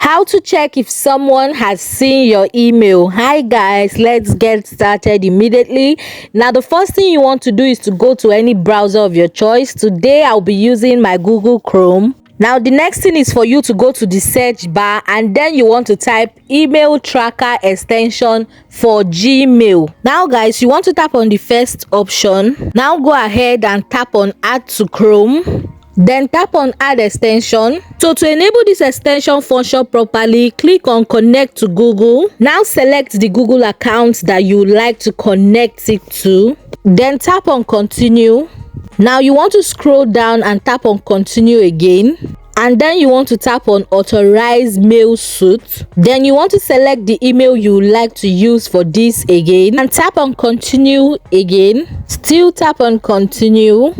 How to check if someone has seen your email. Hi guys, let's get started immediately. Now the first thing you want to do is to go to any browser of your choice. Today I'll be using my Google Chrome. Now the next thing is for you to go to the search bar and then you want to type email tracker extension for Gmail. Now guys, you want to tap on the first option. Now go ahead and tap on add to Chrome. Then tap on add extension. So to enable this extension function properly, click on connect to Google. Now select the Google account that you would like to connect it to. Then tap on continue. Now you want to scroll down and tap on continue again. And then you want to tap on authorize mail suite. Then you want to select the email you would like to use for this again. And tap on continue again. Still tap on continue.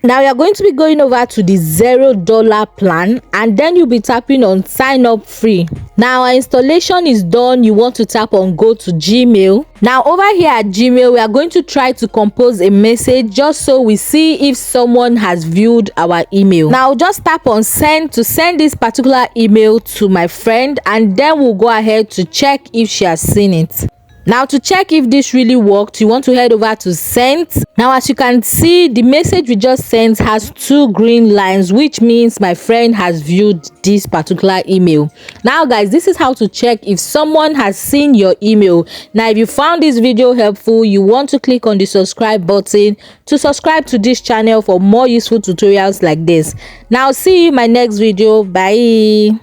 Now you're going to be going over to the $0 plan and then you'll be tapping on sign up free. Now our installation is done. You want to tap on go to Gmail. Now over here at Gmail, we are going to try to compose a message just so we see if someone has viewed our email. Now just tap on send to send this particular email to my friend and then we'll go ahead to check if she has seen it. Now to check if this really worked, you want to head over to sent. Now as you can see, the message we just sent has 2 green lines, which means my friend has viewed this particular email. Now guys, this is how to check if someone has seen your email. Now if you found this video helpful, you want to click on the subscribe button to subscribe to this channel for more useful tutorials like this. Now see you in my next video. Bye.